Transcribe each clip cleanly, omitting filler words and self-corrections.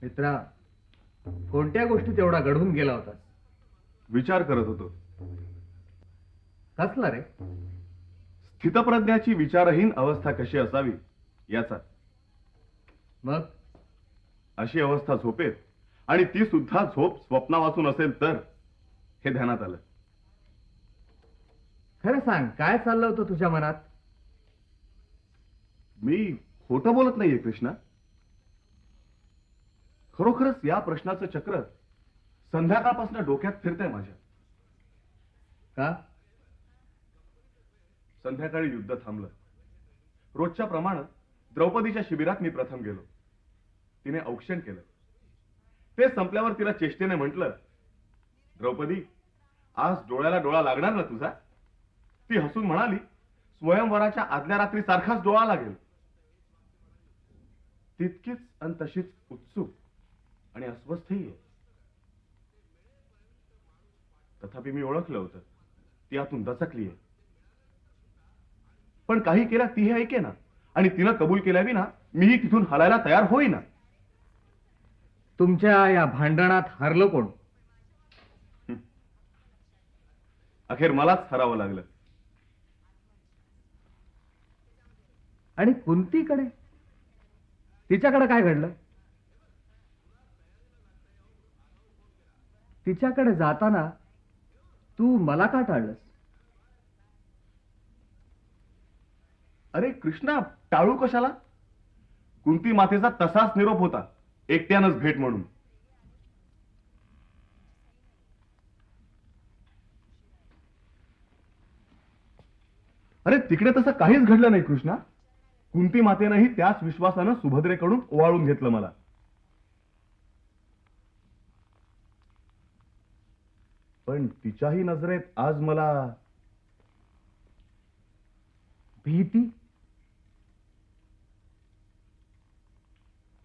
मित्रा, कोणत्या गोष्टीत एवढा गढून गेला होतास? विचार करत होतो. कसला रे? स्थितप्रज्ञाची विचारहीन अवस्था कशी असावी याचा. मग अशी अवस्था झोपेत, आणि ती सुद्धा झोप स्वप्ना वाचून असेल तर, हे ध्यानात आलं. खरं सांग, काय चाललं होतं तुझ्या मनात? मी खोटं बोलत नाहीये कृष्णा. खरोखरच या प्रश्नाचं चक्र संध्याकाळपासून डोक्यात फिरतंय माझ्या. का? संध्याकाळी युद्ध थांबलं. रोजच्या प्रमाणे द्रौपदीच्या शिबिरात मी प्रथम गेलो. तिने औक्षण केलं. ते संपल्यावर तिला चेष्टेने म्हटलं, द्रौपदी, आज डोळ्याला डोळा लागणार ना तुझा? ती हसून म्हणाली, स्वयंवराच्या आदल्या रात्री सारखाच डोळा लागेल. तितकीच आणि तशीच उत्सुक आणि अस्वस्थही आहे. तथापि मी ओळखलं होतं, ती आतून दचकलीये. पण काही केल्या ती हे ऐके ना, आणि तिनं कबूल केल्या विना मीही तिथून हलायला तयार होईना. तुमच्या या भांडणात हरलं कोण? अखेर मलाच हरावं लागलं. आणि कुंतीकडे? तिच्याकडे काय घडलं? तिच्याकडे जाताना तू मला का टाळलंस? अरे कृष्णा, टाळू कशाला? कुंती मातेचा तसाच निरोप होता, एकट्यानंच भेट म्हणून. अरे तिकडे तसं काहीच घडलं नाही कृष्णा. कुंती मातेनंही त्याच विश्वासानं सुभद्रेकडून ओवाळून घेतलं मला. पण तिच्याही नजरेत आज मला भीती?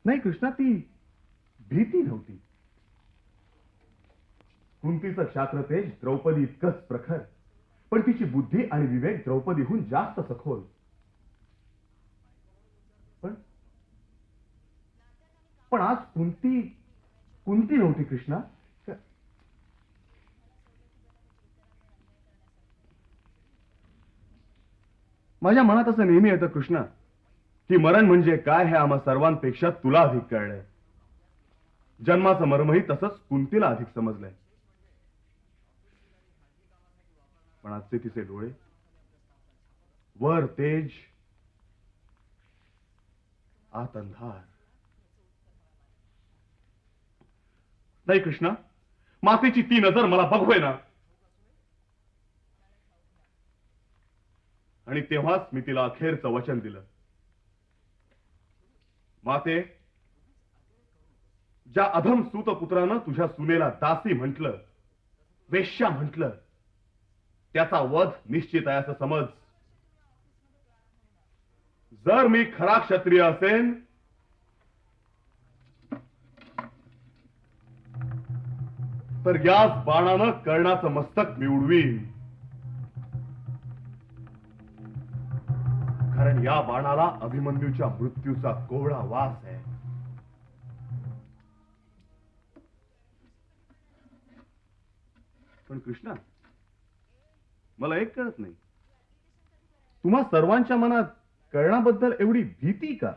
नाही कृष्णा, ती भीती नव्हती. कुंतीचं क्षात्रतेज द्रौपदी इतकंच प्रखर, पण तिची बुद्धी आणि विवेक द्रौपदीहून जास्त सखोल. पण आज कुंती नव्हती कृष्णा. माझ्या मनात असं नेहमी येतं कृष्णा, की मरण म्हणजे काय हे आम्हा सर्वांपेक्षा तुला अधिक कळलंय. जन्माचं मर्मही तसंच कुंतीला अधिक समजलंय. पण आजचे तिचे डोळे, वर तेज, आत अंधार. नाही कृष्णा, मातेची ती नजर मला बघवय ना. आणि तेव्हाच मी तिला अखेरचं वचन दिलं. माते, ज्या अधम सूतपुत्रानं तुझ्या सुनेला दासी म्हटलं, वेश्या म्हटलं, त्याचा वध निश्चित आहे असं समज. जर मी खरा क्षत्रिय असेन तर याच बाणानं कर्णाचं मस्तक मी उडवीन. कारण या बाणाला अभिमन्यूच्या मृत्यूचा कोवळा वास आहे. पण कृष्णा, मला एक कळत नाही, तुम्हा सर्वांच्या मनात कर्णाबद्दल एवढी भीती का?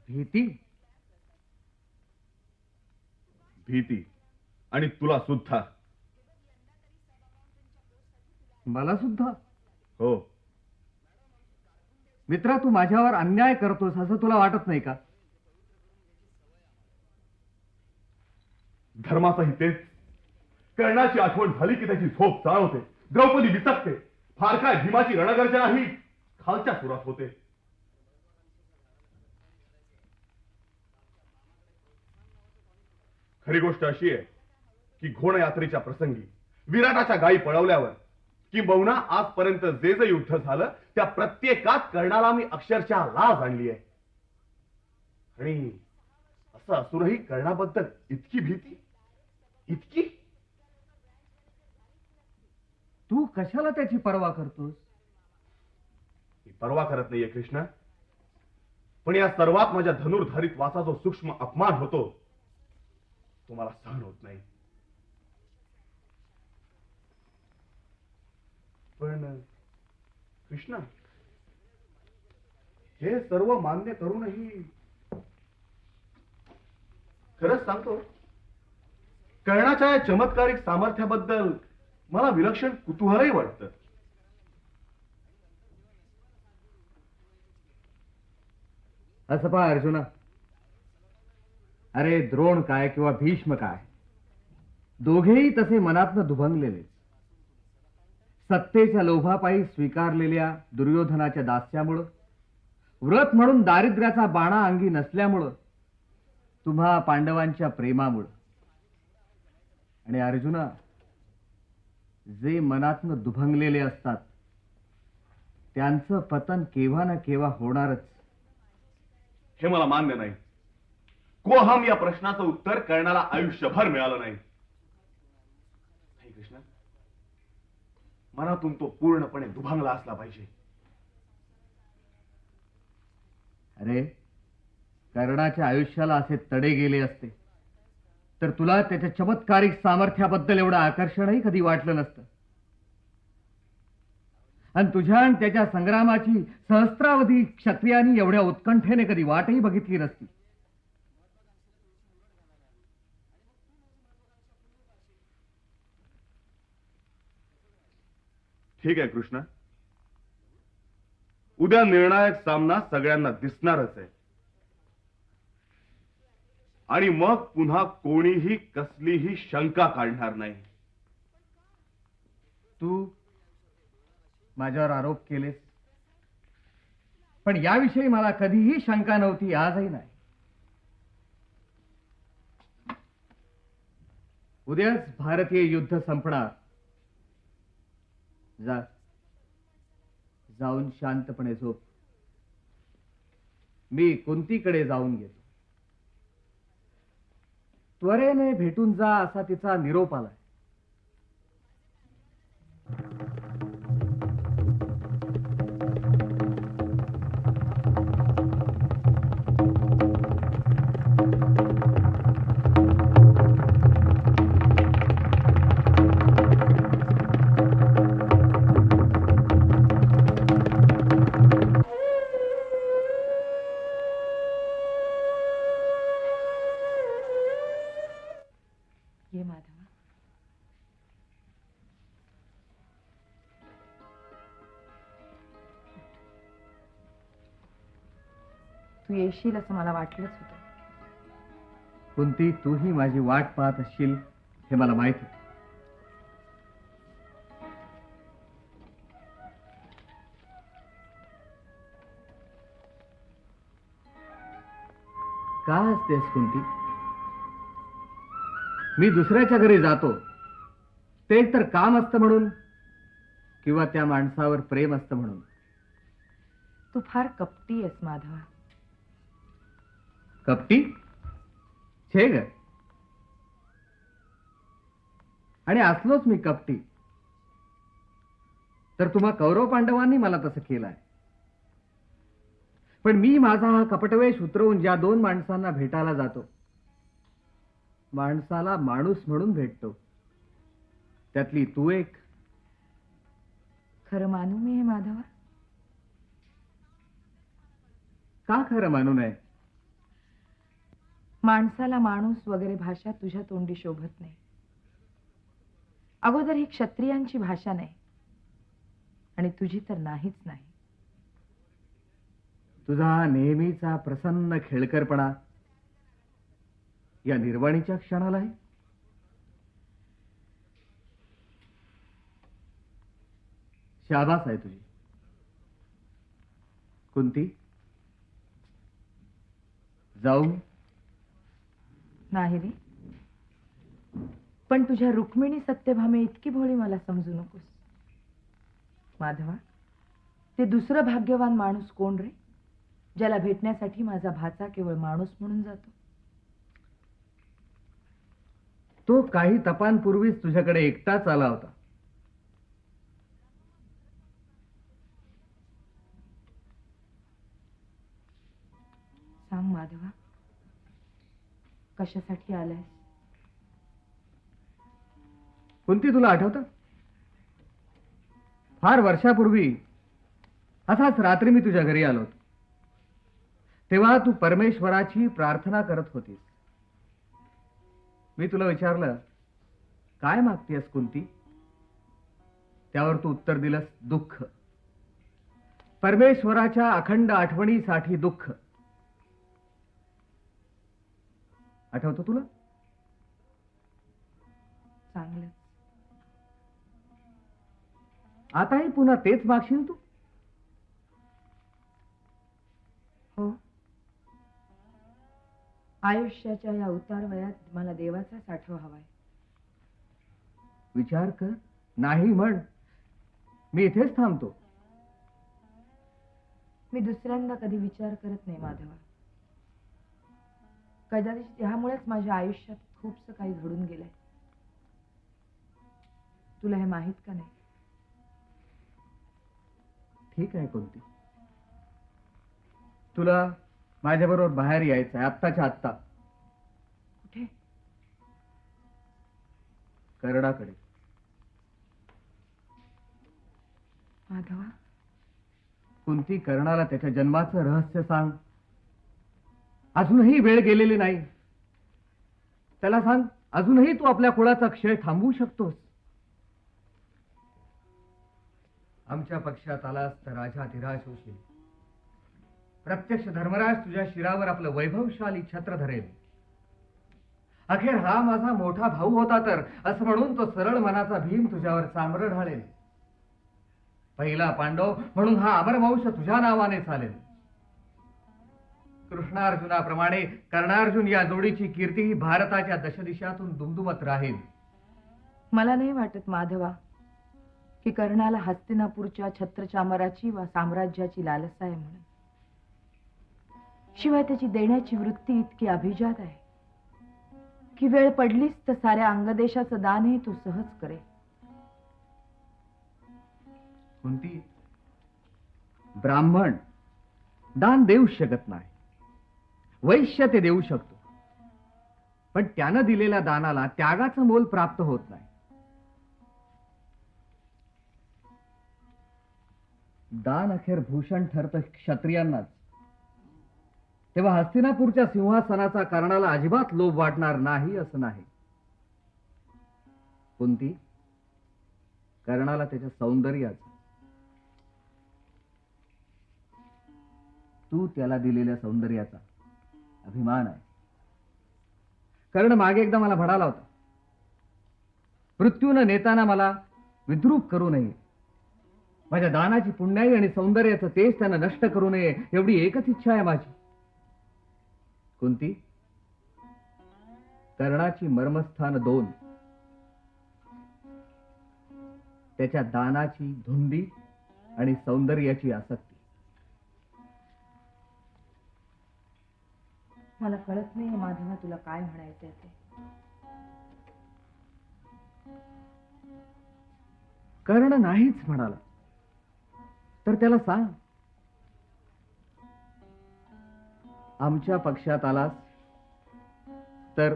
भीती? भीती, आणि तुला सुद्धा. मला सुद्धा? हो. मित्रा, तू माझ्यावर अन्याय करतोस असं तुला वाटत नाही का? धर्माचाही तेच. कर्णाची आठवण झाली की त्याची झोप चाळवते, द्रौपदी विचकते, फार काय भीमाची रणगर्जनाही खालच्या सुरात होते. खरी गोष्ट अशी आहे की घोडयात्रेच्या प्रसंगी विराटाच्या गायी पळवल्यावर किंबहुना आजपर्यंत जे जे युद्ध झालं त्या प्रत्येकात कर्णाला मी अक्षरशः लाज आणली आहे. आणि असं असूनही कर्णाबद्दल इतकी भीती, इतकी? तू कशाला त्याची पर्वा करतोस? मी पर्वा करत नाहीये कृष्ण, पण या सर्वात माझ्या धनुर्धारित वाचा जो सूक्ष्म अपमान होतो तो मला सहन होत नाही. पण कृष्ण, हे सर्व मान्य करूनही खरंच सांगतो, कर्णाच्या या चमत्कारिक सामर्थ्याबद्दल मला विलक्षण कुतूहलही वाटतं. असं पहा अर्जुना, अरे द्रोण काय किंवा भीष्म काय, दोघेही तसे मनातनं दुभंगलेले. सत्तेच्या लोभापायी स्वीकारलेल्या दुर्योधनाच्या दास्यामुळं, व्रत म्हणून दारिद्र्याचा बाणा अंगी नसल्यामुळं, तुम्हा पांडवांच्या प्रेमामुळं. आणि अर्जुना, जे मनातनं दुभंगलेले असतात त्यांचं पतन केव्हा ना केव्हा होणारच. हे मला मान्य नाही. कोहम या प्रश्नाचं उत्तर कर्णाला आयुष्यभर मिळालं नाही. कृष्ण, मनातून तो पूर्णपणे दुभंगला असला पाहिजे. अरे, कर्णाच्या आयुष्याला असे तडे गेले असते तर तुला त्याच्या चमत्कारिक सामर्थ्याबद्दल एवढं आकर्षणही कधी वाटलं नसतं. आणि तुझ्या आणि त्याच्या संग्रामाची सहस्त्रावधी क्षत्रियांनी एवढ्या उत्कंठेने कधी वाटही बघितली नसती. ठीक आहे कृष्ण, उद्या निर्णायक सामना सगळ्यांना दिसणारच आहे. आणि मग पुन्हा कोणीही कसलीही शंका काढणार नाही. तू माझ्यावर आरोप केलेस, पण याविषयी मला कधीही शंका नव्हती, आजही नाही. उद्याच भारतीय युद्ध संपणार. जा, जाऊन शांतपणे झोप. मी कुंतीकडे जाऊन येतो. त्वरेने भेटून जा असा तिचा निरोप आलाय. ये माधवा, तू येशील असं मला वाटलंच होतं. कुंती, तूही माझी वाट पाहत असशील हे मला माहित होतं. का असतेस कुंती? मी दुसऱ्याच्या घरी जातो ते तर काम असतं म्हणून किंवा त्या माणसावर प्रेम असतं म्हणून. तू फार कपटी आहेस माधवा. कपटी? छे ग. आणि असलोच मी कपटी तर तुम्हा कौरव पांडवांनी मला तसं केलंय. पण मी माझा हा कपटवेश उतरवून ज्या दोन माणसांना भेटायला जातो, माणसाला माणूस म्हणून भेटतो, त्यातली तू एक. खरं मानू मी हे माधवा? का खरं मानू नये? माणसाला माणूस वगैरे भाषा तुझ्या तोंडी शोभत नाही. अगोदर ही क्षत्रियांची भाषा नाही, आणि तुझी तर नाहीच नाही. तुझा हा नेहमीचा प्रसन्न खेळकरपणा या निर्वाणीच्या क्षणाला आहे. शाबास आहे तुझी. कुंती, जाऊ? नाही रे, पण तुझ्या रुक्मिणी सत्यभामे इतकी भोळी मला समजू नकोस. माधवा, ते दुसरं भाग्यवान माणूस कोण रे, ज्याला भेटण्यासाठी माझा भाचा केवळ माणूस म्हणून जातो? तो काही तपांपूर्वीच तुझ्याकडे एकटाच आला होता. सांग माधवा, कशासाठी आलायस? कुंती, तुला आठवतं, फार वर्षापूर्वी असाच रात्री मी तुझ्या घरी आलो होतो. तेव्हा तू परमेश्वराची प्रार्थना करत होतीस. मी तुला विचारलं, काय मागतेस कुंती? त्यावर तू उत्तर दिलंस, दुःख. परमेश्वराच्या अखंड आठवणीसाठी दुःख. आठवतं तुला? चांगलं. आताही पुन्हा तेच मागशील तू? हो, आयुष्याच्या या उतार वयात मला देवाचा साठवा हवाय. विचार कर, नाही म्हण, मी इथेच थांबतो. मी दुसऱ्यांदा कधी विचार करत नाही माधवा. कदाचित ह्यामुळेच माझ्या आयुष्यात खूपसं काही घडून गेलंय. तुला हे माहित का नाही? ठीक आहे कुंती, तुला माझ्याबरोबर बाहेर यायचं आहे, आत्ताच्या आत्ता. कुठे? करडाकडे. माधवा, कुंती, कर्णाला त्याच्या जन्माचं रहस्य सांग. अजूनही वेळ गेलेली नाही. त्याला सांग, अजूनही तू आपल्या कुळाचा क्षय थांबवू शकतोस. आमच्या पक्षात आलास तर राजाधिराज होशील. प्रत्यक्ष धर्मराज तुझ्या शिरावर आपलं वैभवशाली छत्र धरेल. अखेर हा माझा मोठा भाऊ होता तर, असं म्हणून तो सरळ मनाचा भीम तुझ्यावर चामरं ढाळेल. पहिला पांडव म्हणून हा अमरवंश तुझ्या नावाने चालेल. कृष्णार्जुनाप्रमाणे कर्णार्जुन या जोडीची कीर्ती ही भारताच्या दशदिशातून दुमदुमत राहील. मला नाही वाटत माधवा की कर्णाला हस्तिनापूरच्या छत्रचामराची वा साम्राज्याची लालसा आहे म्हणून. शिवाय त्याची देण्याची वृत्ती इतकी अभिजात आहे की वेळ पडलीच तर साऱ्या अंगदेशाचं दानही तू सहज करे. कुंती, ब्राह्मण दान देऊ शकत नाही, वैश्य ते देऊ शकतो, पण त्यानं दिलेल्या दानाला त्यागाचं मोल प्राप्त होत नाही. दान अखेर भूषण ठरतं क्षत्रियांनाच. तेव्हा हस्तिनापूरच्या सिंहासनाचा कर्णाला अजिबात लोभ वाटणार नाही असं नाही. कुंती, कर्णाला त्याच्या सौंदर्याचा, तू त्याला दिलेल्या सौंदर्याचा अभिमान आहे. कर्ण मागे एकदा मला म्हणाला होता, मृत्यूनं नेताना मला विद्रूप करू नये. माझ्या दानाची पुण्याई आणि सौंदर्याचं तेज त्यानं नष्ट करू नये, एवढी एकच इच्छा आहे माझी. कुंती, कर्णाची मर्मस्थान दोन, त्याच्या दानाची धुंदी आणि सौंदर्याची आसक्ती. मला कळत नाही माधवा तुला काय म्हणायचंय ते. कर्ण नाहीच म्हणाला. तर त्याला सांग, आमच्या पक्षात आलास तर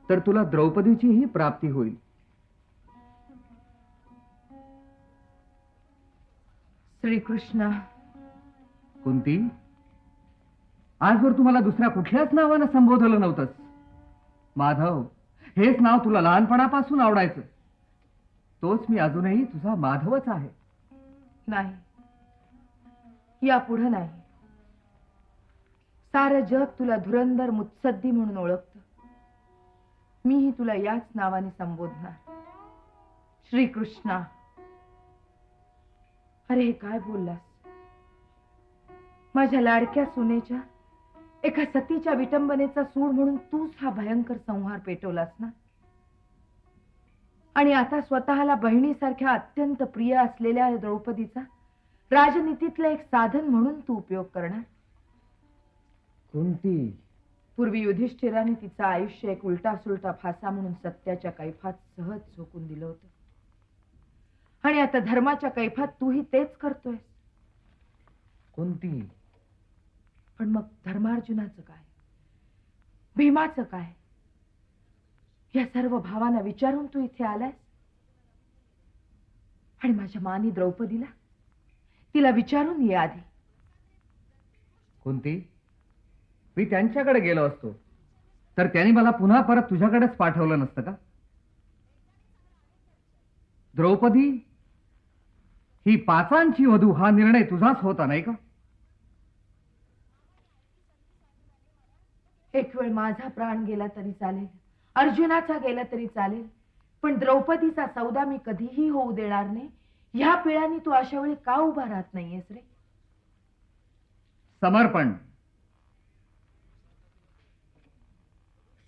तर तुला द्रौपदीचीही प्राप्ती होईल. श्रीकृष्ण. कुंती, आजवर तुम्हाला दुसऱ्या कुठल्याच नावानं संबोधलं नव्हतंस. माधव हेच नाव तुला लहानपणापासून आवडायचं. तोच मी अजूनही तुझा माधवच आहे. नाही, यापुढे नाही. सारं जग तुला धुरंधर मुत्सद्दी म्हणून ओळखतं. मीही तुला याच नावाने संबोधणार, श्रीकृष्णा. अरे हे काय बोललास? माझ्या लाडक्या सुनेच्या एका सतीच्या विटंबनेचा सूड म्हणून तूच हा भयंकर संहार पेटवलास ना. आणि आता स्वतःला बहिणीसारख्या अत्यंत प्रिय असलेल्या द्रौपदीचा राजनीतीतलं एक साधन म्हणून तू उपयोग करणार. कुंती, पूर्वी युधिष्ठिराने तिचं आयुष्य एक उलटा सुलटा फासा म्हणून सत्याच्या कैफात सहज झोकून दिलं होतं. आणि आता धर्माच्या कैफात तूही तेच करतोय. कुंती, पण मग धर्मार्जुनाचं काय, भीमाचं काय? या सर्व भावांना विचारून तू इथे आलायस. आणि माझ्या मानी द्रौपदीला, तिला विचारून ये आधी. कुंती, मी त्यांच्याकडे गेलो असतो तर त्यांनी मला पुन्हा परत तुझ्याकडेच पाठवलं नसतं का? द्रौपदी ही पाचांची वधू हा निर्णय तुझाच होता नाही का? एक वेळ माझा प्राण गेला तरी चालेल, अर्जुनाचा गेला तरी चालेल, पण द्रौपदीचा सौदा मी कधीही होऊ देणार नाही. ह्या पिळाने तू अशा वेळी का उभा राहत नाहीयेस रे? समर्पण,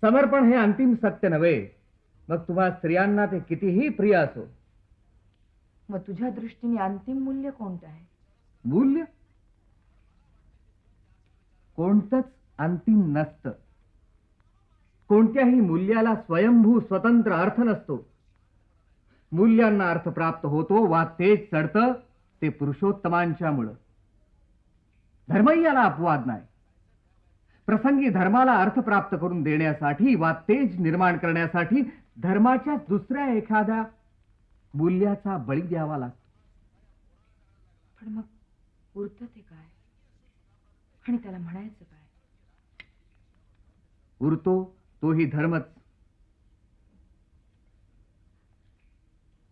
समर्पण हे अंतिम सत्य नव्हे. मग तुम्हा स्त्रियांना ते कितीही प्रिय असो. मग तुझ्या दृष्टीने अंतिम मूल्य कोणतं आहे? मूल्य कोणतंच अंतिम नसतं. कोणत्याही मूल्याला स्वयंभू स्वतंत्र अर्थ नसतो. मूल्यांना अर्थ प्राप्त होतो वा तेज चढतं ते पुरुषोत्तमांच्यामुळं. धर्मही याला अपवाद नाही. प्रसंगी धर्माला अर्थ प्राप्त करून देण्यासाठी वा तेज निर्माण करण्यासाठी धर्माच्या दुसऱ्या एखाद्या मूल्याचा बळी द्यावा लागतो. पण मग उरतं ते काय? आणि त्याला म्हणायचं काय? उरतो तोही धर्मच.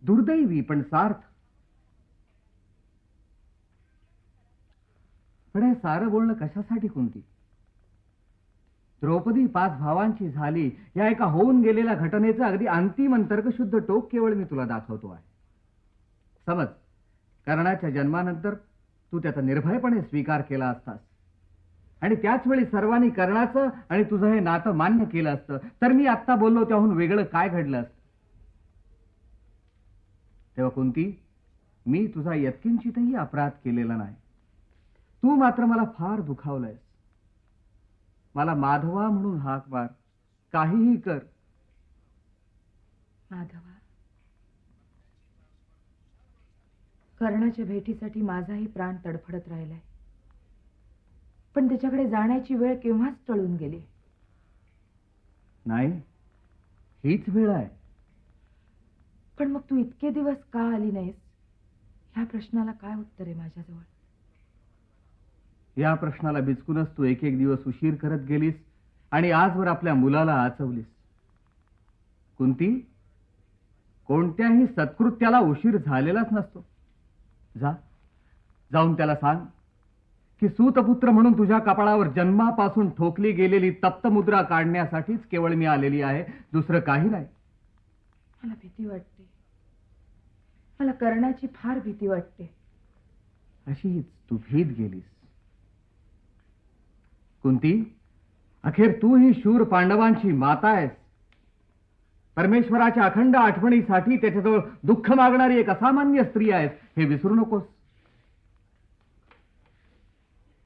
दुर्दैवी पण सार्थ. पण हे सारं बोलणं कशासाठी कुंती? द्रौपदी 5 भावांची झाली या एका होऊन गेलेल्या घटनेचं अगदी अंतिम तर्कशुद्ध टोक केवळ मी तुला दाखवतो आहे. समज कर्णाच्या जन्मानंतर तू त्याचा निर्भयपणे स्वीकार केला असतास आणि त्याच वेळी सर्वांनी कर्णाचं आणि तुझं हे नातं मान्य केलं असतं तर मी आत्ता बोललो त्याहून वेगळं काय घडलं असतं? तेव्हा कुंती, मी तुझा यत्किंचितही अपराध केलेला नाही. तू मात्र मला फार दुखावलंयस. मला माधवा म्हणून हाक मार, काहीही कर. माधवा, कर्णाच्या भेटीसाठी माझाही प्राण तडफडत राहिलाय. पण त्याच्याकडे जाण्याची वेळ केव्हाच टळून गेली. नाही, हीच वेळ आहे. पण मग तू इतके दिवस का आली नाहीस? ह्या प्रश्नाला काय उत्तर आहे माझ्याजवळ? या प्रश्नाला बिचकूनच तू एक एक दिवस उशीर करत गेलीस आणि आजवर आपल्या मुलाला आचवलीस. कुंती, कोणत्याही सत्कृत्याला उशीर झालेलाच नसतो. जाऊन त्याला सांग की सूतपुत्र म्हणून तुझ्या कपाळावर जन्मापासून ठोकली गेलेली तप्त मुद्रा काढण्यासाठीच केवळ मी आलेली आहे, दुसरं काही नाही. मला भीती वाटते. मला कर्णाची फार भीती वाटते. अशीच तू भीत गेलीस. कुंती, अखेर तू ही शूर पांडवांची माता आहेस. परमेश्वराच्या अखंड आठवणीसाठी त्याच्याजवळ दुःख मागणारी एक असामान्य स्त्री आहेस, हे विसरू नकोस.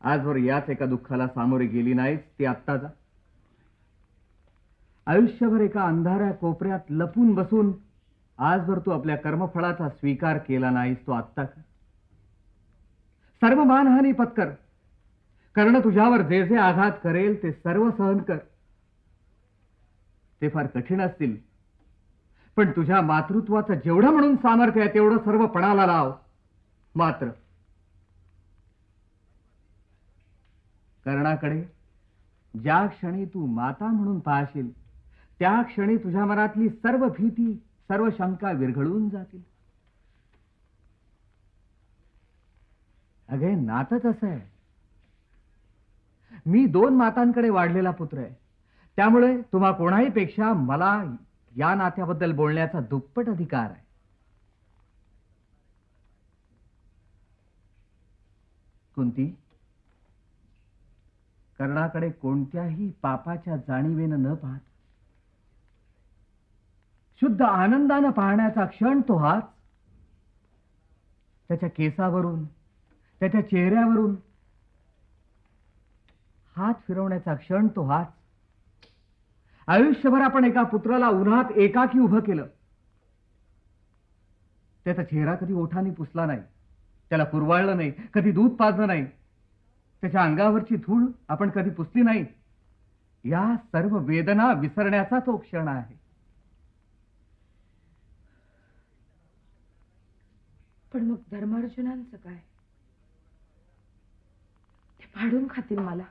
आजवर याच एका दुःखाला सामोरे गेली नाहीस, ती आत्ता जा. आयुष्यभर एका अंधाऱ्या कोपऱ्यात लपून बसून आजवर तू आपल्या कर्मफळाचा स्वीकार केला नाहीस, तो आत्ता कर. सर्व मानहानी पत्कर. कर्ण तुझ्यावर जे जे आघात करेल ते सर्व सहन कर. ते फार कठीण असतील, पण तुझ्या मातृत्वाचं जेवढं म्हणून सामर्थ्य आहे तेवढं सर्व पणाला लाव. मात्र कर्णाकडे ज्या क्षणी तू माता म्हणून पाहशील त्या क्षणी तुझ्या मनातली सर्व भीती, सर्व शंका विरघळून जातील. अगे नातच असं आहे. मी 2 मातांकडे वाढलेला पुत्र आहे, त्यामुळे तुम्हा कोणाही पेक्षा मला या नात्याबद्दल बोलण्याचा दुप्पट अधिकार आहे. कुंती, कर्णाकडे कोणत्याही पापाच्या जाणीवेनं न पाहत शुद्ध आनंदानं पाहण्याचा क्षण तो हाच. त्याच्या केसावरून, त्याच्या चेहऱ्यावरून हात फिरवण्याचा क्षण तो हाच. आयुष्यभर आपण एका पुत्राला उन्हात एकाकी उभं केलं. त्याचा चेहरा कधी ओठाने पुसला नाही, त्याला कुरवाळलं नाही, कधी दूध पाजलं नाही, त्याच्या अंगावरची धूळ आपण कधी पुसली नाही. या सर्व वेदना विसरण्याचा तो क्षण आहे. पण मग धर्मार्जुनांचं काय? ते फाडून खातील मला.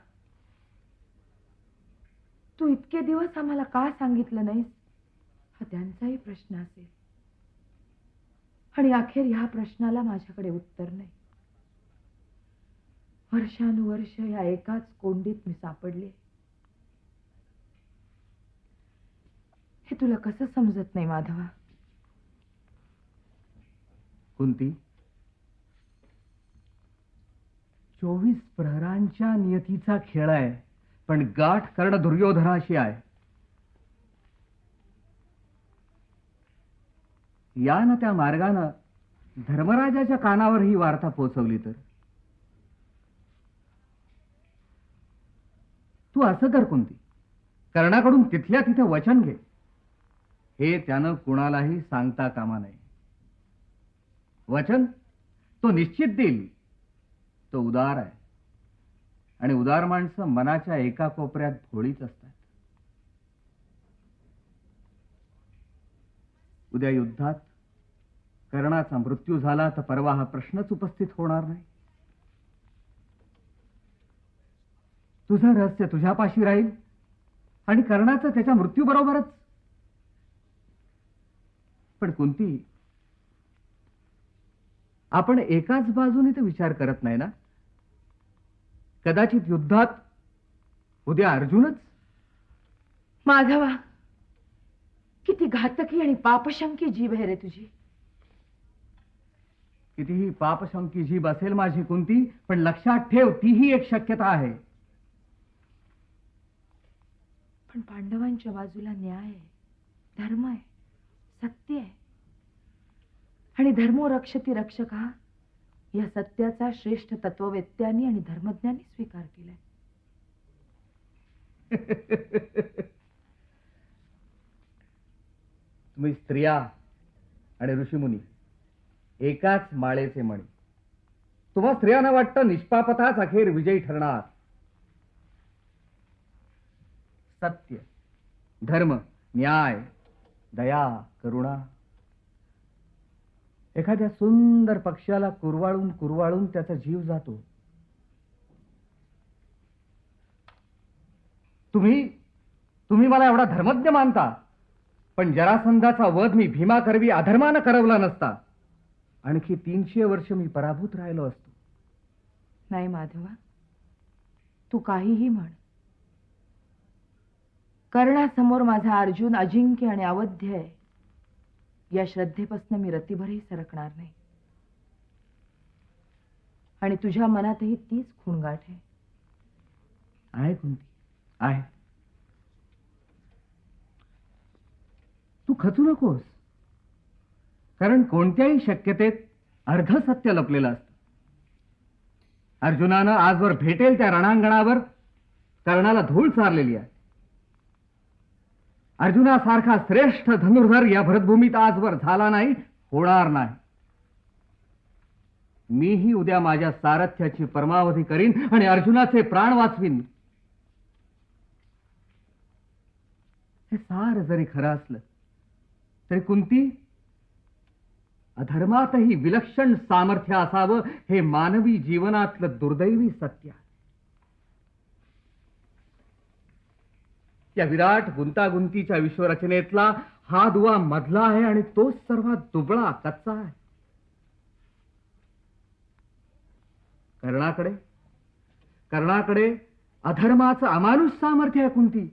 तू इतके दिवस आम्हाला का सांगितलं नाहीस, हा त्यांचाही प्रश्न असेल. आणि अखेर ह्या प्रश्नाला माझ्याकडे उत्तर नाही. वर्षानुवर्ष या एकाच कोंडीत मी सापडले. हे तुला कसं समजत नाही माधवा? कुंती, 24 प्रहरांच्या नियतीचा खेळ आहे, पण गाठ कर्ण दुर्योधनाशी आहे. या ना त्या मार्गानं धर्मराजाच्या कानावर ही वार्ता पोहोचवली तर तू असं कर कुंती, कर्णाकडून तिथल्या तिथे वचन घे. हे त्यानं कुणालाही सांगता कामा नये. वचन तो निश्चित देईल. तो उदार आहे, आणि उदार माणसं मनाच्या एका कोपऱ्यात भोळीच असतात. उद्या युद्धात कर्णाचा मृत्यू झाला तर परवा हा प्रश्नच उपस्थित होणार नाही. तुझं रहस्य तुझ्यापाशी राहील आणि कर्णाचं त्याच्या मृत्यूबरोबरच. पण कुंती, आपण एकाच बाजूने तर विचार करत नाही ना. कदाचित युद्धात उद्या अर्जुनच. माधवा, किती घातकी आणि पापशंकी जीभ आहे रे तुझी. कितीही पापशंकी जीभ असेल माझी कुंती, पण लक्षात ठेव तीही एक शक्यता आहे. पण पांडवांच्या बाजूला न्याय आहे, धर्म आहे, सत्य आहे. आणि धर्मो रक्षती रक्षक हा या सत्याचा श्रेष्ठ तत्ववेत्यांनी आणि धर्मज्ञांनी स्वीकार केलाय. तुम्ही स्त्रिया आणि ऋषीमुनी एकाच माळेचे मणी. तुम्हा स्त्रियांना वाटतं निष्पापताच अखेर विजयी ठरणार. सत्य, धर्म, न्याय, दया, करुणा एखाद्या सुंदर पक्ष्याला कुरवाळून कुरवाळून त्याचा जीव जातो. तुम्ही मला एवढा धर्मज्ञ मानता, पण जरासंधाचा वध मी भीमाकरवी अधर्मानं करवला नसता आणखी 300 वर्ष मी पराभूत राहिलो असतो. नाही माधवा, तू काहीही म्हण, कर्णासमोर माझा अर्जुन अजिंक्य आणि अवध्य आहे या श्रद्धेपासून मी रतीभरही सरकणार नाही. आणि तुझ्या मनातही तीच खूणगाठ आहे. आहे कुंती, आहे. तू खचू नकोस, कारण कोणत्याही शक्यतेत अर्ध सत्य लपलेलं असतं. अर्जुनानं आजवर भेटेल त्या रणांगणावर कर्णाला धूळ चारलेली आहे. अर्जुनासारखा श्रेष्ठ धनुर्धर या भरतभूमीत आजवर झाला नाही, होणार नाही. मीही उद्या माझ्या सारथ्याची परमावधी करीन आणि अर्जुनाचे प्राण वाचवीन. हे सार जरी खरं असलं तरी कुंती, अधर्मातही विलक्षण सामर्थ्य असावं हे मानवी जीवनातलं दुर्दैवी सत्य आहे. या विराट गुंतागुंतीच्या विश्वरचनेतला हा दुवा मधला आहे आणि तोच सर्वात दुबळा कच्चा आहे. कर्णाकडे अधर्माचं अमानुष सामर्थ्य आहे कुंती.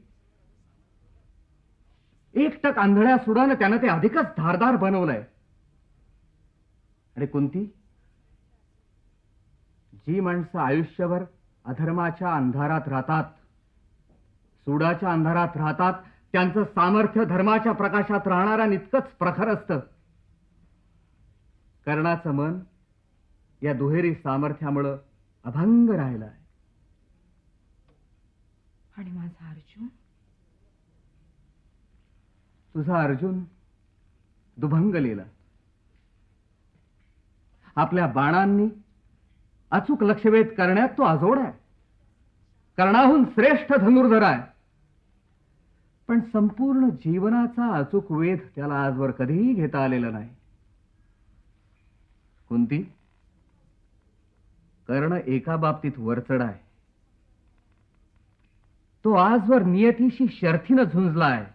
एकटक आंधळ्या सुडानं त्यानं ते अधिकच धारदार बनवलंय. आणि कुंती, जी माणसं आयुष्यभर अधर्माच्या अंधारात राहतात, सुडाच्या अंधारात राहतात, त्यांचं सामर्थ्य धर्माच्या प्रकाशात राहणाऱ्या इतकंच प्रखर असतं. कर्णाचं मन या दुहेरी सामर्थ्यामुळं अभंग राहिलं आहे. आणि माझा अर्जुन, तुझा अर्जुन दुभंगलेला. आपल्या बाणांनी अचूक लक्ष्यभेद करण्यात तो अजोड आहे. कर्णाहून श्रेष्ठ धनुर्धर आहे. पण संपूर्ण जीवनाचा अचूक वेध त्याला आजवर कधीही घेता आलेला नाही. कुंती, कर्ण एका बाबतीत वरचढ आहे. तो आजवर नियतीशी शर्थीनं झुंजला आहे.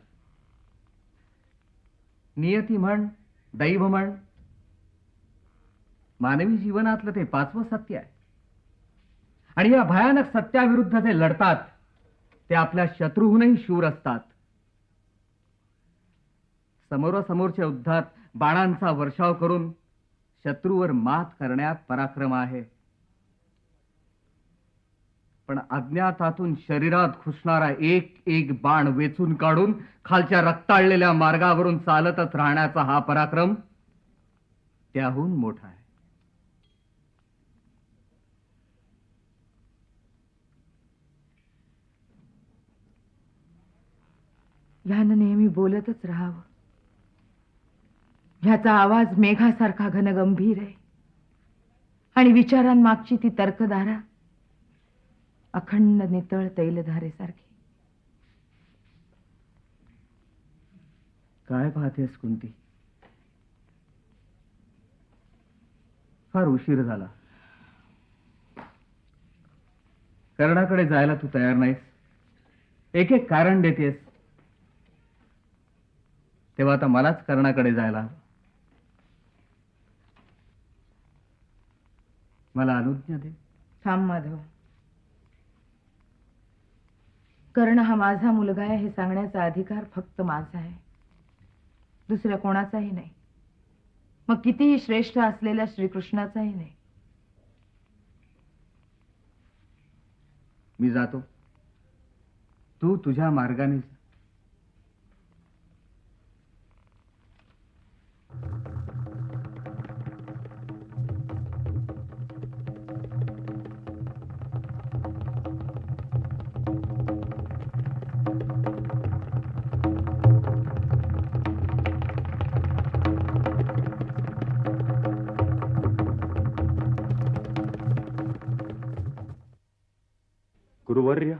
नियती म्हण, दैव म्हण, मानवी जीवनातलं ते पाचवं सत्य आहे. आणि या भयानक सत्याविरुद्ध जे लढतात ते आपल्या शत्रूहूनही शूर असतात. समोरासमोरच्या युद्धात बाणांचा वर्षाव करून शत्रूवर मात करण्यात पराक्रम आहे. पण अज्ञातातून शरीरात घुसणारा एक एक बाण वेचून काढून खालच्या रक्ताळलेल्या मार्गावरून चालतच राहण्याचा हा पराक्रम त्याहून मोठा आहे. ह्यानं नेहमी बोलतच राहावं. ह्याचा आवाज मेघासारखा घनगंभीर आहे आणि विचारांमागची ती तर्कधारा अखंड नितळ तैलधारेसारखी. काय पाहतेस कुंती? फार उशीर झाला. कर्णाकडे जायला तू तयार नाहीस. एक एक कारण देतेस. तेव्हा आता मलाच कर्णाकडे जायला हवं. मला अनुज्ञा दे. थांब माधव. कर्ण हा माझा मुलगा आहे हे सांगण्याचा अधिकार फक्त माझा आहे, दुसऱ्या कोणाचाही नाही. मग कितीही श्रेष्ठ असलेल्या श्रीकृष्णाचाही नाही. मी जातो. तू तुझ्या मार्गाने जा. गुरुवर्य,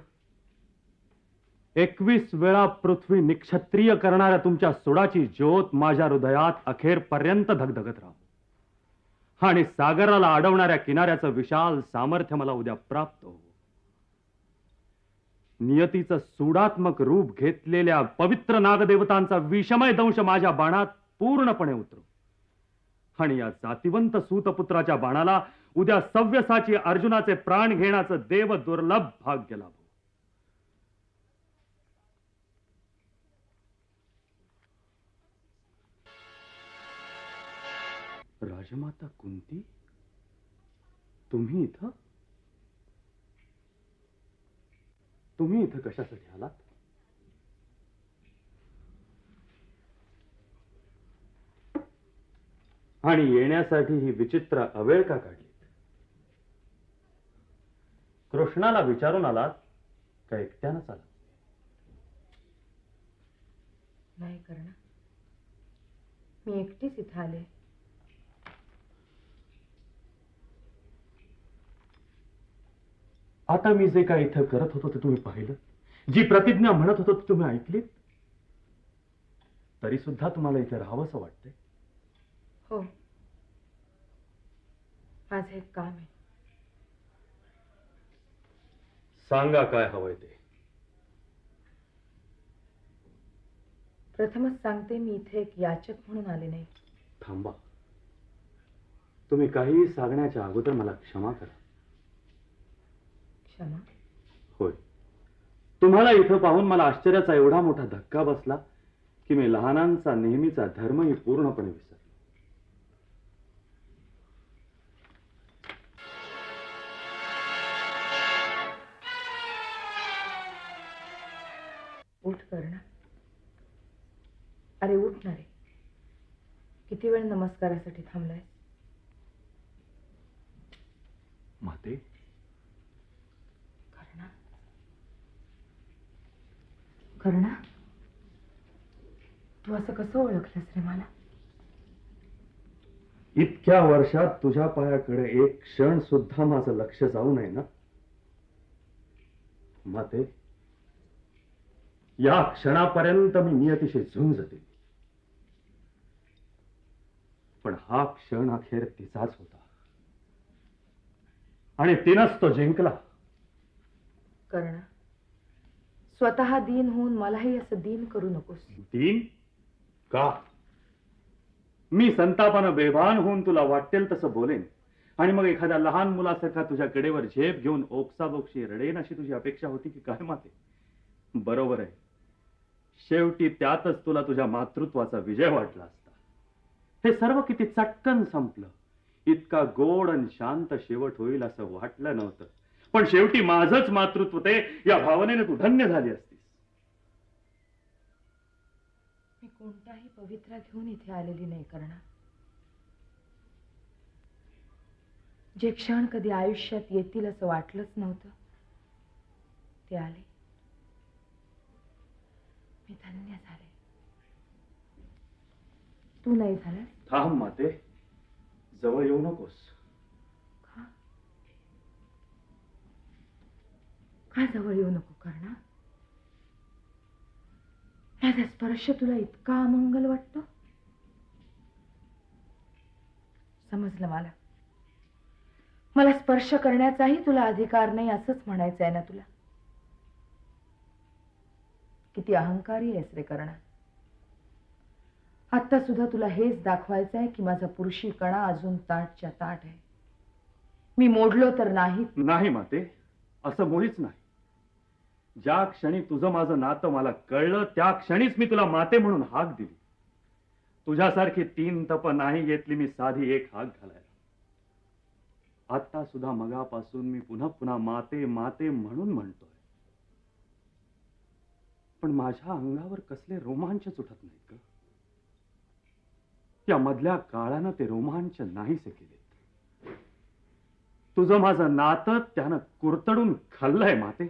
21 वेळा पृथ्वी निक्षत्रिय करणाऱ्या तुमच्या सुडाची ज्योत माझ्या हृदयात अखेरपर्यंत धगधगत राहो आणि सागराला अडवणाऱ्या किनाऱ्याचं विशाल सामर्थ्य मला उद्या प्राप्त हो. नियतीचं सुडात्मक रूप घेतलेल्या पवित्र नागदेवतांचा विषमय दंश माझ्या बाणात पूर्णपणे उतरो आणि या जातिवंत सूतपुत्राच्या बाणाला उद्या सव्यसाची अर्जुनाचे प्राण घेण्याचं देव दुर्लभ भाग्य लाभो. राजमाता कुंती, तुम्ही इथं कशासाठी आलात? आणि येण्यासाठी ही विचित्र अवेळ का काढली? कृष्णाला विचारून आलात का एकट्यानंच आलात? नाही कर्ण, मी एकटीच इथं आले. आता मी जे काय इथं करत होतो ते तुम्ही पाहिलं, जी प्रतिज्ञा म्हणत होतो ती तुम्ही ऐकलीत, तरी सुद्धा तुम्हाला इथे राहावंसं वाटतंय? हो, माझं एक काम आहे. सांगा काय हवंय ते. प्रथमच सांगते, मी इथे एक याचक म्हणून आले नाही. थांबा, तुम्ही काहीही सांगण्याच्या अगोदर मला क्षमा करा. क्षमा? होय, तुम्हाला इथं पाहून मला आश्चर्याचा एवढा मोठा धक्का बसला की मी लहानांचा नेहमीचा धर्मही पूर्णपणे विसरलो. उठ करणा. अरे उठ ना रे. किती वेळ नमस्कारासाठी थांबलाय? माते, करणा, करणा, तू असं कसं ओळखलंस रे मला? इतक्या वर्षात तुझ्या पायाकडे एक क्षण सुद्धा माझं लक्ष जाऊ नये ना माते? या क्षणापर्यंत मी नियतीशी झुंज दिली, पण हा क्षण अखेर तिचाच होता आणि तिनंच तो जिंकला. करणा, स्वतः दीन होऊन मलाही असं दीन करू नकोस. दीन का? मी संतापानं बेभान होऊन तुला वाटेल तसं बोलेन आणि मग एखाद्या लहान मुलासारखा तुझ्या कडेवर झेप घेऊन ओक्साबोक्शी रडेन अशी तुझी अपेक्षा होती की काय माते? बरोबर आहे, शेवटी त्यातच तुला तुझ्या मातृत्वाचा विजय वाटला असता. हे सर्व किती चटकन संपलं. इतका गोड आणि शांत शेवट होईल असं वाटलं नव्हतं, पण शेवटी माझंच मातृत्व ते या भावनेने तू धन्य झाली असतीस. मी कोणताही पवित्रा घेऊन इथे आलेली नाही करणा. जे क्षण कधी आयुष्यात येतील असं वाटलंच नव्हतं ते आले. मी धन्य झाले. तू नाही झालास? थांब माते, जवळ येऊ नकोस. का? का जवळ येऊ नको करणा? माझा स्पर्श तुला इतका अमंगल वाटतो? समजलं मला. मला स्पर्श करण्याचाही तुला अधिकार नाही असंच म्हणायचं आहे ना तुला? किती अहंकारी आहेस रे करणा. आता सुद्धा तुला हेच दाखवायचं आहे की माझा पुरुषी कणा अजून ताटच्या ताट आहे. मी मोडलो तर नाही. नाही माते, असं मुळीच नाही. ज्या क्षणी तुझं माझं नातं मला कळलं त्या क्षणीच मी तुला माते म्हणून हाक दिली. तुझ्यासारखी 3 तप नाही घेतली मी साधी एक हाक घालायला. आता सुद्धा मगापासून मी पुन्हा पुन्हा माते माते म्हणून म्हणतोय, पण माझ्या अंगावर कसले रोमांच उठत नाहीत ग. या मधल्या काळानं ते रोमांच नाहीसे केलेत. तुझं माझं नातं त्यानं कुरतडून खाल्लंय माते.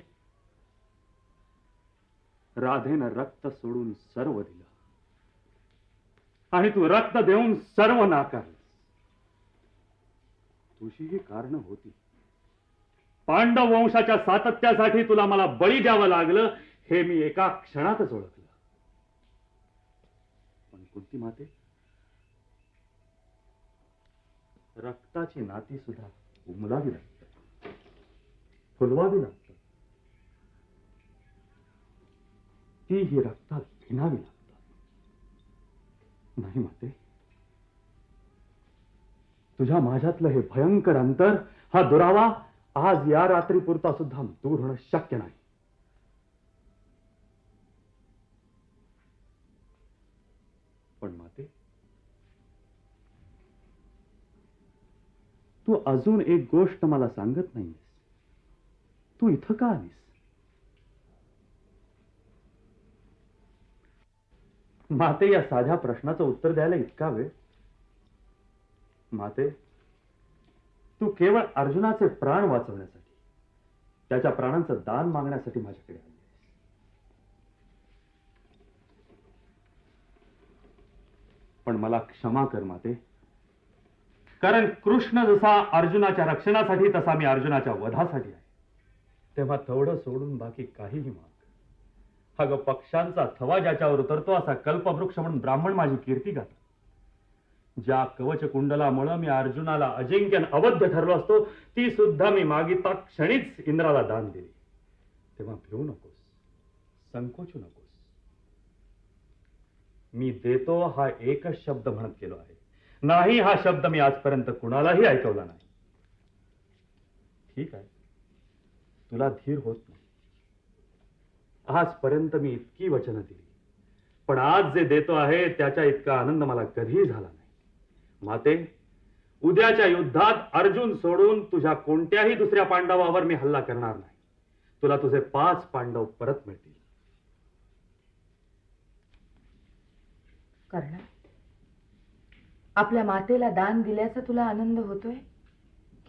राधेनं रक्त सोडून सर्व दिलं आणि तू रक्त देऊन सर्व नाकारलं. तुझी ही कारण होती. पांडव वंशाच्या सातत्यासाठी तुला मला बळी द्यावं लागलं हे मी एका क्षणातच ओळखलं. पण कुंती माते, रक्ताची नाती सुद्धा उमलावी लागतात, फुलवावी लागतात. ती ही रक्तात भिनावी लागतात. नाही माते, तुझ्या माझ्यातलं हे भयंकर अंतर, हा दुरावा आज या रात्रीपुरता सुद्धा दूर होणं शक्य नाही. पण माते, तू अजून एक गोष्ट मला सांगत नाहीस. तू इथं का आलीस? माते, या साध्या प्रश्नाचं उत्तर द्यायला इतका वेळ? माते, तू केवळ अर्जुनाचे प्राण वाचवण्यासाठी, त्याच्या प्राणांचं दान मागण्यासाठी माझ्याकडे आली. पण मला क्षमा कर माते, कारण कृष्ण जसा अर्जुनाच्या रक्षणासाठी तसा मी अर्जुनाच्या वधासाठी आहे. तेव्हा तेवढं सोडून बाकी काहीही माग. अगं, पक्षांचा थवा ज्याच्यावर उतरतो असा कल्पवृक्ष म्हणून ब्राह्मण माझी कीर्ती गातात. ज्या कवच कुंडलामुळे मी अर्जुनाला अजिंक्यन अवध्य ठरलो असतो, ती सुद्धा मी मागिता क्षणीच इंद्राला दान दिली. तेव्हा भिवू नकोस, संकोचू नकोस. मी देतो हा एकच शब्द म्हणत गेलो आहे. नाही हा शब्द मी आजपर्यंत कुणालाही ऐकवला नाही. ठीक आहे, तुला धीर होत नाही. आजपर्यंत मी इतकी वचनं दिली, पण आज जे देतो आहे त्याच्या इतका आनंद मला कधीही झाला नाही. माते, उद्याच्या युद्धात अर्जुन सोडून तुझ्या कोणत्याही दुसऱ्या पांडवावर मी हल्ला करणार नाही. तुला तुझे 5 पांडव परत मिळतील. कर्ण, आपल्या मातेला दान दिल्याचा तुला आनंद होतोय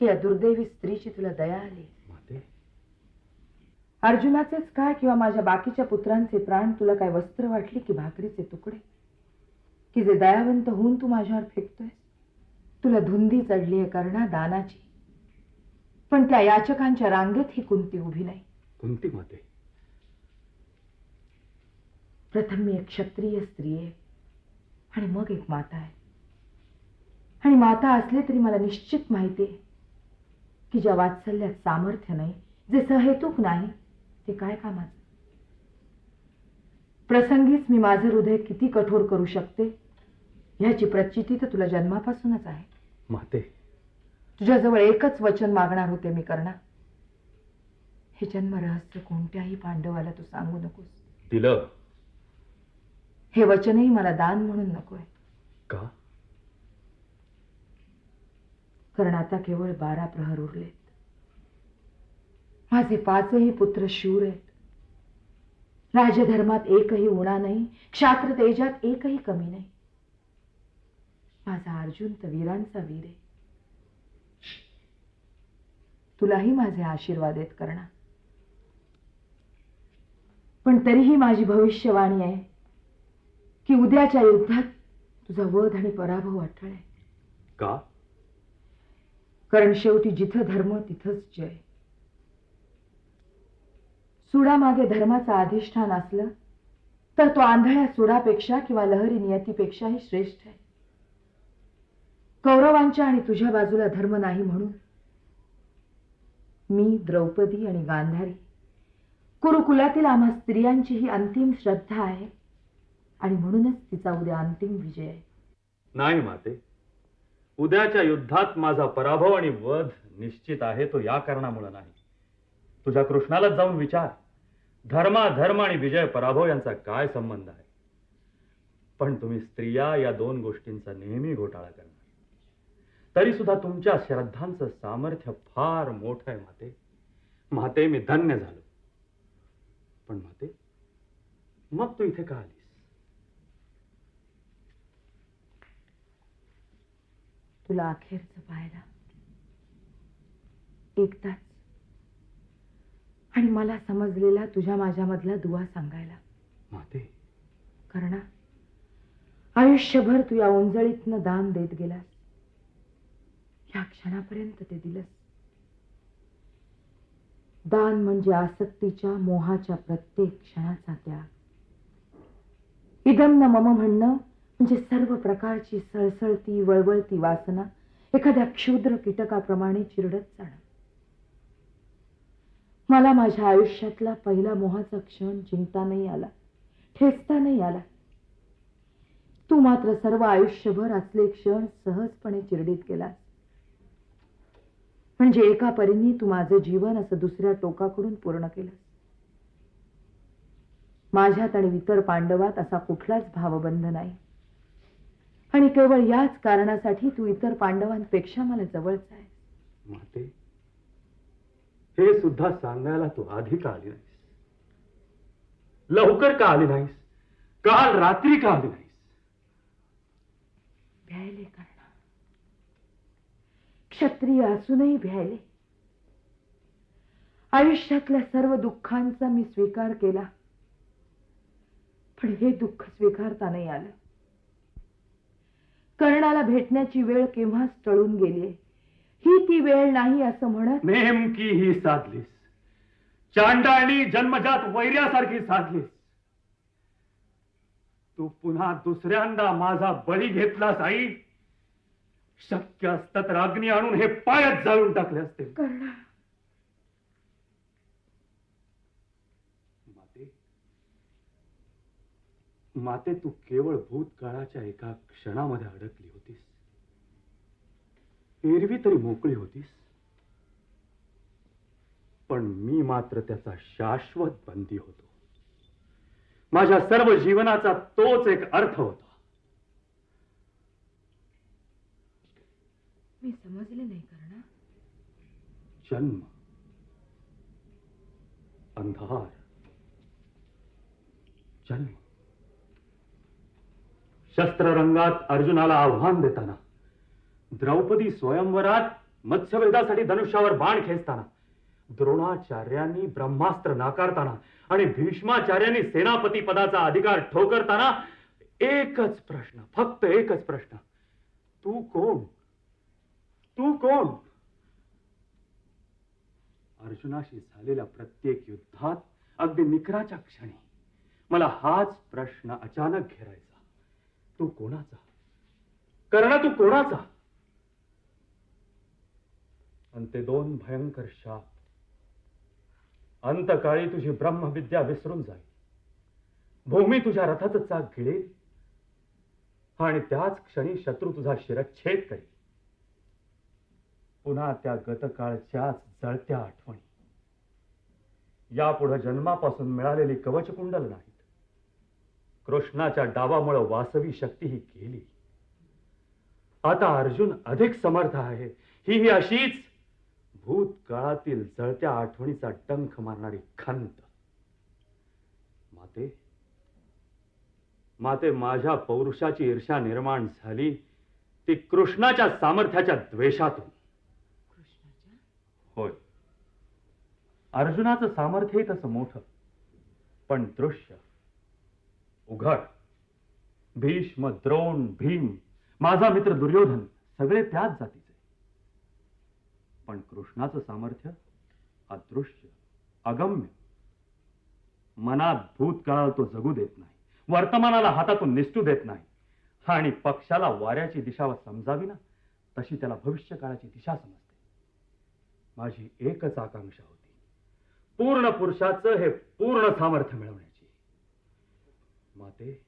की या दुर्दैवी स्त्रीची तुला दया आली? माते, अर्जुनाचेच काय किंवा माझ्या बाकीच्या पुत्रांचे प्राण तुला काय वस्त्र वाटली की भाकरीचे तुकडे, की जे दयावंत होऊन तू माझ्यावर फेकतोय? तुला धुंदी चढली आहे कर्णा दानाची, पण त्या याचकांच्या रांगेत ही कुंती उभी नाही. कुंती माते, प्रथम मी एक क्षत्रिय स्त्री आहे आणि मग एक माता आहे. आणि माता असले तरी मला निश्चित माहिती आहे की ज्या वात्सल्यात सामर्थ्य नाही, जे सहेतुक नाही, ते काय कामाचं. प्रसंगीच मी माझं हृदय किती कठोर करू शकते ह्याची प्रचिती तर तुला जन्मापासूनच आहे. माते, तुझ्याजवळ एकच वचन मागणार होते मी कर्णा. हे जन्म रहस्य कोणत्याही पांडवाला तू सांगू नकोस. दिलं. हे वचनही मला दान म्हणून नकोय. का? कारण आता केवळ 12 प्रहर उरलेत. माझे 5ही पुत्र शूर आहेत. राजधर्मात एकही उणा नाही, क्षात्र तेजात एकही कमी नाही. माझा अर्जुन तर वीरांचा वीर आहे. तुलाही माझे आशीर्वाद आहेत कर्णा. पण तरीही माझी भविष्यवाणी आहे की उद्याच्या युद्धात तुझा वध आणि पराभव अटळ आहे. का? कारण शेवटी जिथं धर्म तिथंच जय. सुडामागे धर्माचं अधिष्ठान असलं तर तो आंधळ्या सुडापेक्षा किंवा लहरी नियतीपेक्षाही श्रेष्ठ आहे. कौरवांच्या आणि तुझ्या बाजूला धर्म नाही म्हणून मी, द्रौपदी आणि गांधारी कुरुकुलातील आम्हा स्त्रियांची ही अंतिम श्रद्धा आहे आणि म्हणूनच तिचा उद्या अंतिम विजय आहे. नाही माते, उद्याच्या युद्धात माझा पराभव आणि वध निश्चित आहे, तो या कारणामुळे नाही. तुझ्या कृष्णालाच जाऊन विचार, धर्म आणि विजय पराभव यांचा काय संबंध आहे. पण तुम्ही स्त्रिया या 2 गोष्टींचा नेहमी घोटाळा करणार. तरी सुद्धा तुमच्या श्रद्धांचं सामर्थ्य फार मोठं आहे माते. माते, मी धन्य झालो. पण माते, मग तू इथे का आलीस? तुला अखेरचं पाहायला, एकदाच, आणि मला समजलेला तुझ्या माझ्यामधला दुवा सांगायला. माते, कर्णा, आयुष्यभर तू या ओंजळीतनं दान देत गेलास. या क्षणापर्यंत ते दिलंस. दान म्हणजे आसक्तीच्या मोहाच्या प्रत्येक क्षणाचा त्याग. इदम न मम म्हणणं म्हणजे सर्व प्रकारची सळसळती वळवळती वासना एखाद्या क्षुद्र कीटकाप्रमाणे चिरडत जाणं. मला माझ्या आयुष्यातला पहिला मोहाचा क्षण जिंकता नाही आला, ठेचता नाही आला. तू मात्र सर्व आयुष्यभर असले क्षण सहजपणे चिरडीत गेलास. म्हणजे एका परीने तू माझं जीवन असं दुसऱ्या टोकाकडून पूर्ण केलंस. माझ्यात आणि इतर पांडवात असा कुठलाच भावबंध नाही आणि केवळ याच कारणासाठी तू इतर पांडवांपेक्षा मला जवळचा आहे. माते, हे सुद्धा सांगायला तू आधी का आली नाहीस? लवकर का आली नाहीस? काल रात्री का आली नाहीस? भ्यायले कर्णा, क्षत्रिय असूनही भ्यायले. आयुष्यातल्या सर्व दुःखांचा मी स्वीकार केला, पण हे दुःख स्वीकारता नाही आलं. कर्णाला भेटण्याची वेळ केव्हाच टळून गेली. ही ती वेळ नाही असं म्हणत नेमकी ही साधलीस. चांडाळणी जन्मजात वैर्यासारखी साधलीस. तू पुन्हा दुसऱ्यांदा माझा बळी घेतलास आई. शक्य असतं तर अग्नी आणून हे पायच जाळून टाकले असते. कर्णा, माते, तू केवळ भूतकाळाच्या एका क्षणामध्ये अडकली होतीस. एरवी तरी मोकळी होतीस, पण मी मात्र त्याचा शाश्वत बंदी होतो. माझ्या सर्व जीवनाचा तोच एक अर्थ होता. मी समजले नाही कर्णा. जन्म, अंधार, जन्म. शस्त्ररंगात अर्जुनाला आव्हान देताना, द्रौपदी स्वयंवरात मत्स्यवेधासाठी धनुष्यावर बाण खेचताना, द्रोणाचार्यांनी ब्रह्मास्त्र नाकारताना आणि भीष्माचार्यांनी सेनापती पदाचा अधिकार ठोकरताना एकच प्रश्न, फक्त एकच प्रश्न. तू कोण? तू कोण? अर्जुनाशी झालेल्या प्रत्येक युद्धात अगदी निकराच्या क्षणी मला हाच प्रश्न अचानक घेरायचा. तू कोणाचा? कर्ण, तू कोणाचा? आणि ते दोन भयंकर शाप. अंतकाळी तुझी ब्रह्मविद्या विसरून जाईल. भूमी तुझ्या रथाचं चाक गिळेल आणि त्याच क्षणी शत्रू तुझा शिरच्छेद करेल. पुन्हा त्या गतकाळच्याच जळत्या आठवणी. यापुढे जन्मापासून मिळालेली कवचकुंडल नाहीत. कृष्णाच्या डावामुळे वासवी शक्ती ही गेली. आता अर्जुन अधिक समर्थ आहे. ही अशीच भूतकाळातील जळत्या आठवणीचा डंख मारणारी खंत. माते, माझ्या पौरुषाची ईर्ष्या निर्माण झाली ती कृष्णाच्या सामर्थ्याच्या द्वेषातून. होय, अर्जुनाचं सामर्थ्यही तसं मोठं, पण दृश्य, उघड. भीष्म, द्रोण, भीम, माझा मित्र दुर्योधन सगळे त्याच जातीचे. पण कृष्णाचं सामर्थ्य अदृश्य, अगम्य. मनात भूतकाळाला तो जगू देत नाही, वर्तमानाला हातातून निसटू देत नाही, आणि पक्षाला वाऱ्याची दिशा समजावी ना तशी त्याला भविष्य काळाची दिशा समजते. माझी एकच आकांक्षा होती, पूर्ण पुरुषाचं हे पूर्ण सामर्थ्य मिळवण्याची. माते,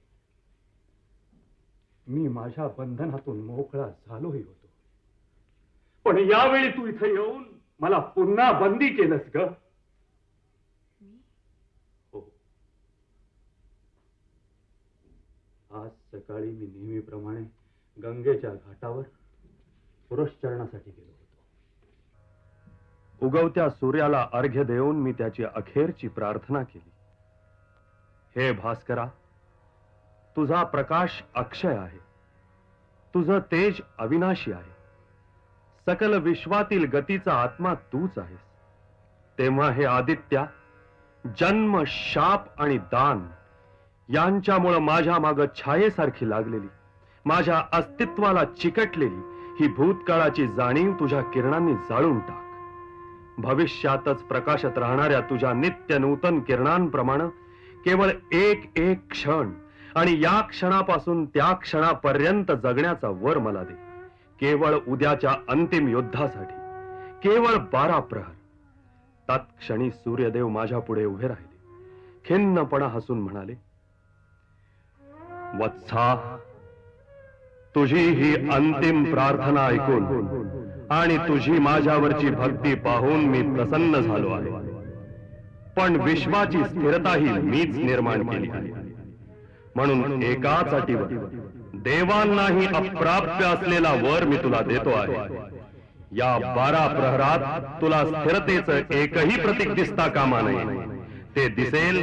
मी माझ्या बंधनातून मोकळा झालोही होतो, पण यावेळी तू इथे येऊन मला पुन्हा बंदी केलंस ग. हो, आज सकाळी मी नेहमीप्रमाणे गंगेच्या घाटावर पुरस्चरणासाठी गेलो होतो. उगवत्या सूर्याला अर्घ्य देऊन मी त्याची अखेरची प्रार्थना केली. हे भास्करा, तुझा प्रकाश अक्षय आहे, तुझं तेज अविनाशी आहे, सकल विश्वातील गतीचा आत्मा तूच आहेस. तेव्हा हे आदित्या, जन्म, शाप आणि दान यांच्यामुळे माझ्या माग छायेसारखी लागलेली, माझ्या अस्तित्वाला चिकटलेली ही भूतकाळाची जाणीव तुझ्या किरणांनी जाळून टाक. भविष्यातच प्रकाशत राहणाऱ्या तुझ्या नित्य नूतन किरणांप्रमाणे केवळ एक एक क्षण आणि या क्षणापासून त्या क्षणापर्यंत जगण्याचा वर मला दे. केवळ उद्याच्या अंतिम युद्धासाठी केवळ 12 प्रहर. तत्क्षणी सूर्यदेव माझ्या पुढे उभे राहिले, खिन्नपणा हसून म्हणाले, वत्सा, तुझी ही अंतिम प्रार्थना ऐकून आणि तुझी माझ्यावरची भक्ती पाहून मी प्रसन्न झालो आहे. पण विश्वाची स्थिरता ही मीच निर्माण केली आहे. म्हणून एकाच अटीवर देवांनाही अप्राप्य असलेला वर मी तुला देतो आहे. या 12 प्रहरात तुला स्थिरतेचं एकही प्रतीक दिसता कामा नये. ते दिसेल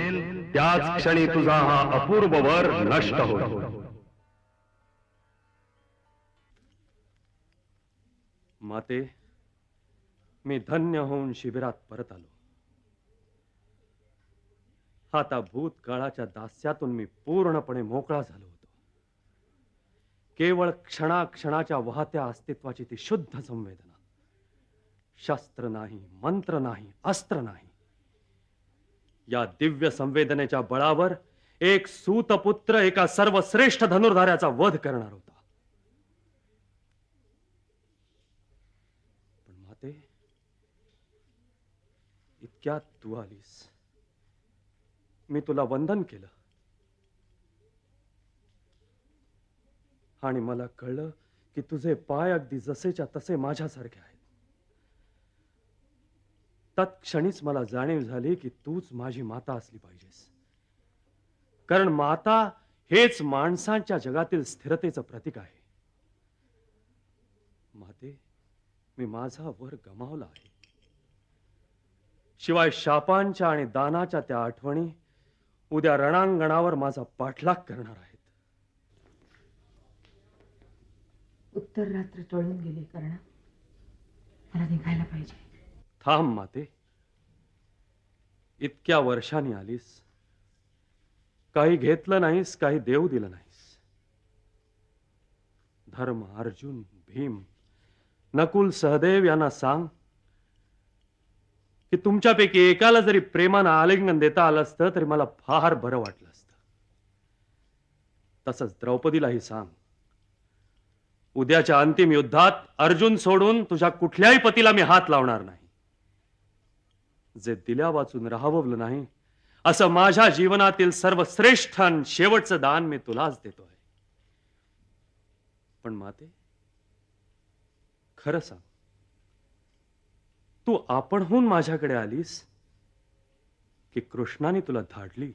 त्याच क्षणी तुझा हा अपूर्व वर नष्ट होतो. माते, मी धन्य होऊन शिबिरात परत आलो. आता भूतकाळाच्या दास्यातून मी पूर्णपणे मोकळा झालो होतो. केवळ क्षणाक्षणाच्या वाहत्या अस्तित्वाची ती शुद्ध संवेदना. शस्त्र नाही, मंत्र नाही, अस्त्र नाही, या दिव्य संवेदनेच्या बळावर एक सूतपुत्र एका सर्वश्रेष्ठ धनुर्धाऱ्याचा वध करणार होता. पण माते, इतक्यात तू आलीस. मी तुला वंदन केलं आणि मला कळलं की तुझे पाय अगदी जसेच्या तसे माझ्यासारखे आहेत. तत्क्षणीच मला जाणीव झाली की तूच माझी माता असली पाहिजेस. कारण माता हेच माणसांच्या जगातील स्थिरतेचं प्रतीक आहे. माते, मी माझा वर गमावला आहे. शिवाय शापांच्या आणि दानाच्या त्या आठवणी उद्या रणांगणावर माझा पाठलाग करणार आहेत. उत्तर रात्र टळून गेली कर्ण. मला निघायला पाहिजे. थांब माते, इतक्या वर्षांनी आलीस. काही घेतलं नाहीस, काही देऊ दिलं नाहीस. धर्म, अर्जुन, भीम, नकुल, सहदेव यांना सांग की तुमच्यापैकी एकाला जरी प्रेमानं आलिंगन देता आलं असतं तरी मला फार बरं वाटलं असतं. तसंच द्रौपदीलाही सांग, उद्याच्या अंतिम युद्धात अर्जुन सोडून तुझ्या कुठल्याही पतीला मी हात लावणार नाही. जे दिल्या वाचून राहावलं नाही असं माझ्या जीवनातील सर्वश्रेष्ठ आणि शेवटचं दान मी तुलाच देतोय. पण माते, खरं सांग, तू आपणहून माझ्याकडे आलीस की कृष्णाने तुला धाडली?